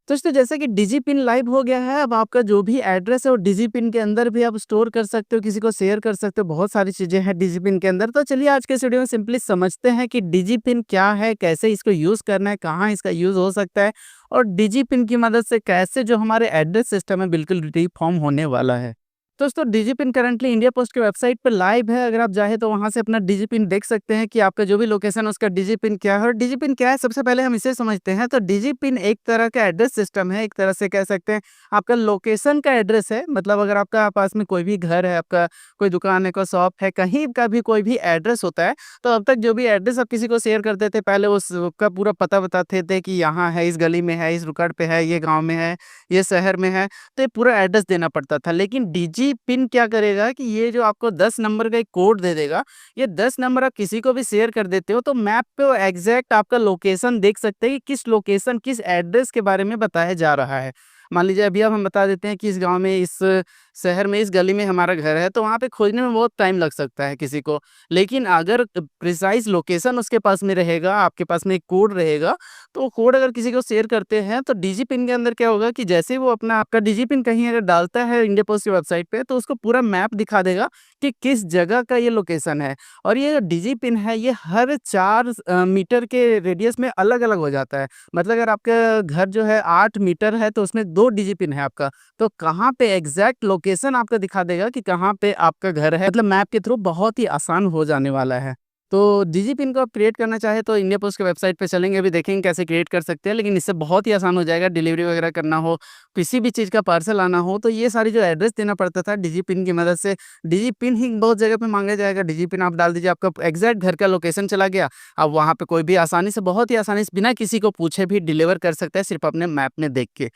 दोस्तों जैसे कि डिजिपिन लाइव हो गया है, अब आपका जो भी एड्रेस है वो डिजिपिन के अंदर भी आप स्टोर कर सकते हो, किसी को शेयर कर सकते हो, बहुत सारी चीज़ें हैं डिजिपिन के अंदर। तो चलिए आज के इस वीडियो में सिंपली समझते हैं कि डिजिपिन क्या है, कैसे इसको यूज़ करना है, कहाँ इसका यूज़ हो सकता है और डिजिपिन की मदद से कैसे जो हमारे एड्रेस सिस्टम है बिल्कुल रिफॉर्म होने वाला है। दोस्तों डिजिपिन करंटली इंडिया पोस्ट की वेबसाइट पर लाइव है, अगर आप चाहें तो वहाँ से अपना डिजिपिन देख सकते हैं कि आपका जो भी लोकेशन है उसका डिजिपिन क्या है। और डिजिपिन क्या है सबसे पहले हम इसे समझते हैं। तो डिजिपिन एक तरह का एड्रेस सिस्टम है, एक तरह से कह सकते हैं आपका लोकेशन का एड्रेस है। मतलब अगर आपका पास में कोई भी घर है, आपका कोई दुकान है, कोई शॉप है, कहीं का भी कोई भी एड्रेस होता है, तो अब तक जो भी एड्रेस आप किसी को शेयर करते थे पहले उसका पूरा पता बताते थे कि यहाँ है, इस गली में है, इस रुकड़ पे है, ये गाँव में है, ये शहर में है, तो ये पूरा एड्रेस देना पड़ता था। लेकिन डिजी पिन क्या करेगा कि ये जो आपको 10 नंबर का एक कोड दे देगा, ये 10 नंबर आप किसी को भी शेयर कर देते हो तो मैप पे वो एग्जैक्ट आपका लोकेशन देख सकते हैं कि किस लोकेशन, किस एड्रेस के बारे में बताया जा रहा है। मान लीजिए अभी अब हम बता देते हैं कि इस गांव में, इस शहर में, इस गली में हमारा घर है, तो वहाँ पे खोजने में बहुत टाइम लग सकता है किसी को। लेकिन अगर प्रिसाइज लोकेशन उसके पास में रहेगा, आपके पास में एक कोड रहेगा, तो वो कोड अगर किसी को शेयर करते हैं तो डिजी पिन के अंदर क्या होगा कि जैसे ही वो अपना आपका डिजी पिन कहीं अगर डालता है इंडिया पोस्ट की वेबसाइट पे, तो उसको पूरा मैप दिखा देगा कि किस जगह का ये लोकेशन है। और ये जो डिजी पिन है ये हर 4 मीटर के रेडियस में अलग अलग हो जाता है। मतलब अगर आपका घर जो है 8 मीटर है तो उसमें 2 डिजी पिन है आपका, तो कहाँ पे एग्जैक्ट लोकेशन आपका दिखा देगा कि कहाँ पे आपका घर है। मतलब मैप के थ्रू बहुत ही आसान हो जाने वाला है। तो डिजिपिन को आप क्रिएट करना चाहे तो इंडिया पोस्ट की वेबसाइट पे चलेंगे, अभी देखेंगे कैसे क्रिएट कर सकते हैं। लेकिन इससे बहुत ही आसान हो जाएगा, डिलीवरी वगैरह करना हो, किसी भी चीज़ का पार्सल आना हो, तो ये सारी जो एड्रेस देना पड़ता था डिजिपिन की मदद से, डिजिपिन ही बहुत जगह पे मांगा जाएगा। डिजिपिन आप डाल दीजिए, आपका एग्जैक्ट घर का लोकेशन चला गया। अब वहाँ पे कोई भी आसानी से, बहुत ही आसानी से, बिना किसी को पूछे भी डिलीवर कर सकता है, सिर्फ अपने मैप में देख के।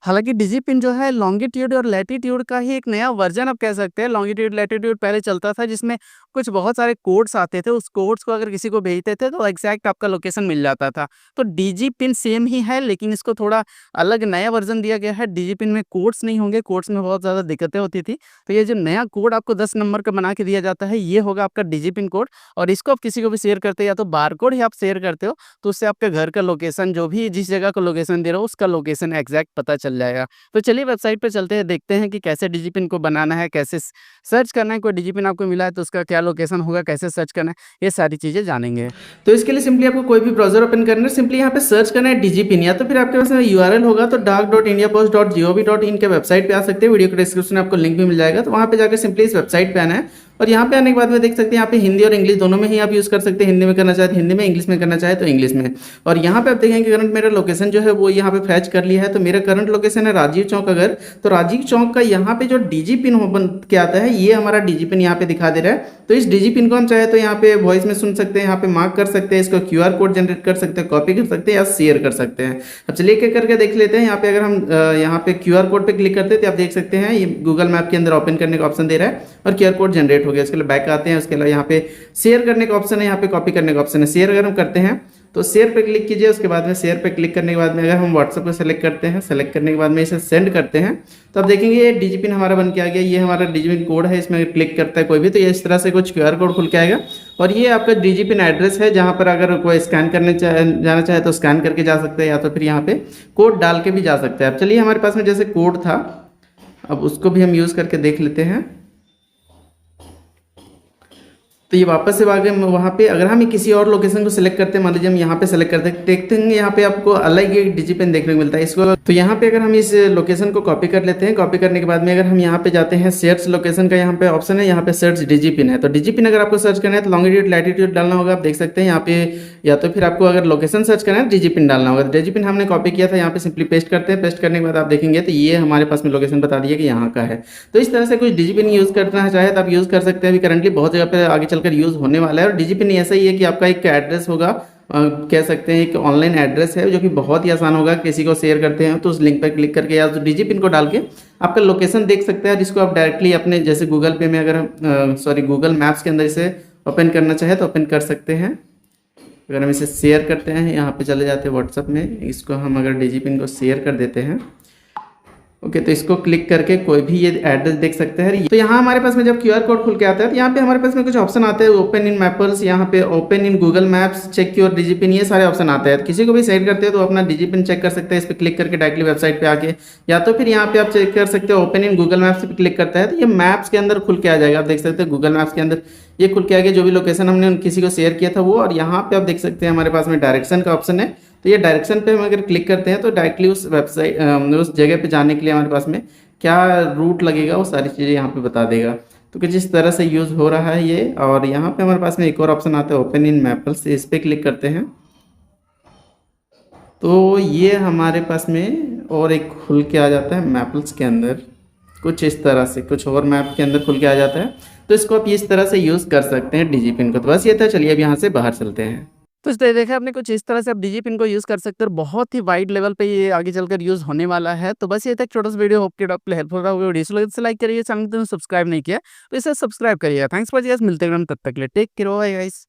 हालाँकि डिजिपिन जो है लॉन्गिट्यूड और लैटिट्यूड का ही एक नया वर्ज़न आप कह सकते हैं। लॉन्गिट्यूड, लैटिट्यूड पहले चलता था जिसमें कुछ बहुत सारे कोड्स आते थे, उस कोड्स को अगर किसी को भेजते थे तो एग्ज़ैक्ट आपका लोकेशन मिल जाता था। तो डिजिपिन सेम ही है लेकिन इसको थोड़ा अलग नया वर्ज़न दिया गया है। डिजिपिन में कोड्स नहीं होंगे, कोड्स में बहुत ज़्यादा दिक्कतें होती थी। तो ये जो नया कोड आपको 10 नंबर का बना के दिया जाता है, ये होगा आपका डिजिपिन कोड। और इसको आप किसी को भी शेयर करते हो या तो बारकोड ही आप शेयर करते हो, तो उससे आपके घर का लोकेशन, जो भी जिस जगह का लोकेशन दे रहा हो उसका लोकेशन एग्ज़ैक्ट पता चल जाएगा। तो चलिए वेबसाइट पे चलते हैं, देखते हैं कि कैसे डिजिपिन को बनाना है, कैसे सर्च करना है। कोई डिजिपिन आपको मिला है तो उसका क्या लोकेशन होगा, कैसे सर्च करना है, ये सारी चीज़ें जानेंगे। तो इसके लिए सिंपली आपको कोई भी ब्राउजर ओपन करना है, सिंपली यहाँ पे सर्च करना है डिजिपिन, या तो फिर आपके पास यूआरएल होगा तो dark.indiapost.gov.in के वेबसाइट पे आ सकते हैं। वीडियो के डिस्क्रिप्शन में आपको लिंक भी मिल जाएगा, तो वहाँ पे जाकर सिंपली इस वेबसाइट पे आना है। और यहाँ पे आने के बाद में देख सकते हैं यहाँ पे हिंदी और इंग्लिश दोनों में ही आप यूज़ कर सकते हैं। हिंदी में करना चाहे तो हिंदी में, इंग्लिश में करना चाहे तो इंग्लिश में। और यहाँ पे आप देखेंगे करंट मेरा लोकेशन जो है वो यहाँ पे फैच कर लिया है। तो मेरा करंट लोकेशन है राजीव चौक। अगर तो राजीव चौक का यहाँ पे जो डीजी पिन बन के आता है, ये हमारा डीजी पिन यहाँ पे दिखा दे रहा है। तो इस डीजी पिन को हम चाहे तो यहाँ पे वॉइस में सुन सकते हैं, यहाँ पे मार्क कर सकते हैं, इसको क्यूआर कोड जनरेट कर सकते हैं, कॉपी कर सकते हैं या शेयर कर सकते हैं। अब चलिए एक करके देख लेते हैं। यहाँ पे अगर हम यहाँ पे क्यूआर कोड पे क्लिक करते हैं तो आप देख सकते हैं ये गूगल मैप के अंदर ओपन करने का ऑप्शन दे रहा है और क्यूआर कोड जनरेट हो गया। इसके लिए बैक आते हैं, उसके अलावा यहाँ पे शेयर करने का ऑप्शन है, यहाँ पे कॉपी करने का ऑप्शन है। शेयर अगर हम करते हैं तो शेयर पे क्लिक कीजिए। उसके बाद में शेयर पे क्लिक करने के बाद में अगर हम व्हाट्सएप को सेलेक्ट करते हैं, सेलेक्ट करने के बाद में इसे सेंड करते हैं, तो आप देखेंगे ये डिजिपिन हमारा बन के आ गया। ये हमारा डिजिपिन कोड है, इसमें अगर क्लिक करता है कोई भी तो ये इस तरह से कुछ क्यूआर कोड खुल के आएगा। और ये आपका डिजिपिन एड्रेस है, जहाँ पर अगर कोई स्कैन करने जाना चाहे तो स्कैन करके जा सकते हैं, या तो फिर यहाँ पे कोड डाल के भी जा सकते हैं। अब चलिए हमारे पास में जैसे कोड था, अब उसको भी हम यूज़ करके देख लेते हैं। तो ये वापस से आ गए वहाँ पे। अगर हम किसी और लोकेशन को सिलेक्ट करते हैं, मान लीजिए हम यहाँ पे सेलेक्ट करते हैं, देखते हैं यहाँ पे आपको अलग ही डिजिपिन देखने को मिलता है इसको। तो यहाँ पे अगर हम इस लोकेशन को कॉपी कर लेते हैं, कॉपी करने के बाद में अगर हम यहाँ पे जाते हैं, सर्च लोकेशन का यहाँ पे ऑप्शन है, यहाँ पे सर्च डिजिपिन है। तो डिजिपिन अगर आपको सर्च करना है तो लॉन्गिट्यूड लैटिट्यूड डालना होगा, आप देख सकते हैं यहाँ पे। या तो फिर आपको अगर लोकेशन सर्च करना है डिजिपिन डालना होगा। डिजिपिन हमने कॉपी किया था, यहाँ पे सिंपली पेस्ट करते हैं। पेस्ट करने के बाद आप देखेंगे तो ये हमारे पास में लोकेशन बता दिया कि यहाँ का है। तो इस तरह से कुछ डिजिपिन यूज़ करना चाहे तो आप यूज़ कर सकते हैं। अभी करंटली बहुत जगह पे आगे चलकर यूज़ होने वाला है। और डिजिपिन ऐसा ही है कि आपका एक एड्रेस होगा, कह सकते हैं एक ऑनलाइन एड्रेस है, जो कि बहुत ही आसान होगा। किसी को शेयर करते हैं तो उस लिंक पर क्लिक करके या तो डिजिपिन को डाल के आपका लोकेशन देख सकते हैं, जिसको आप डायरेक्टली अपने जैसे गूगल पे में अगर गूगल मैप्स के अंदर इसे ओपन करना चाहे तो ओपन कर सकते हैं। अगर हम इसे शेयर करते हैं, यहाँ पे चले जाते हैं व्हाट्सएप में, इसको हम अगर डिजिपिन को शेयर कर देते हैं ओके, तो इसको क्लिक करके कोई भी ये एड्रेस देख सकते हैं। तो यहाँ हमारे पास में जब क्यूआर कोड खुल के आता है तो यहाँ पे हमारे पास में कुछ ऑप्शन आते हैं, ओपन इन मैपर्स, यहाँ पे open in Google Maps, check your DIGIPIN, ये सारे ऑप्शन आते हैं। किसी को भी सेट करते हैं तो अपना डिजिपिन चेक कर सकते हैं इस पर क्लिक करके डायरेक्टली वेबसाइट पे आके, या तो फिर यहाँ पे आप चेक कर सकते हो ओपन इन गूगल मैप्स पे क्लिक करता है तो ये मैप्स के अंदर खुल के आ जाएगा। आप देख सकते हैं गूगल मैप्स के अंदर ये खुल के आ गया, जो भी लोकेशन हमने किसी को शेयर किया था वो, और यहाँ पे आप देख सकते हैं हमारे पास में डायरेक्शन का ऑप्शन है। तो ये डायरेक्शन पे हम अगर क्लिक करते हैं तो डायरेक्टली उस वेबसाइट उस जगह पे जाने के लिए हमारे पास में क्या रूट लगेगा वो सारी चीज़ें यहाँ पे बता देगा। तो कुछ इस तरह से यूज़ हो रहा है ये। और यहाँ पे हमारे पास में एक और ऑप्शन आता है ओपन इन मैपल्स, इस पर क्लिक करते हैं तो ये हमारे पास में और एक खुल के आ जाता है मैपल्स के अंदर, कुछ इस तरह से कुछ और मैप के अंदर खुल के आ जाता है। तो इसको आप इस तरह से यूज़ कर सकते हैं डिजिपिन को। तो बस ये था, चलिए अब यहाँ से बाहर चलते हैं। तो इस तरह देखा आपने, कुछ इस तरह से आप डिजिपिन को यूज़ कर सकते हो, बहुत ही वाइड लेवल पे ये आगे चलकर यूज़ होने वाला है। तो बस ये था एक छोटा सा वीडियो, होप कि आपको हेल्पफुल रहा होगा। वीडियो से लाइक करिए, चैनल को सब्सक्राइब नहीं किया तो इसे सब्सक्राइब करिएगा। थैंक्स फॉर, मिलते हैं तब तक के लिए, टेक केयर, बाय गाइस।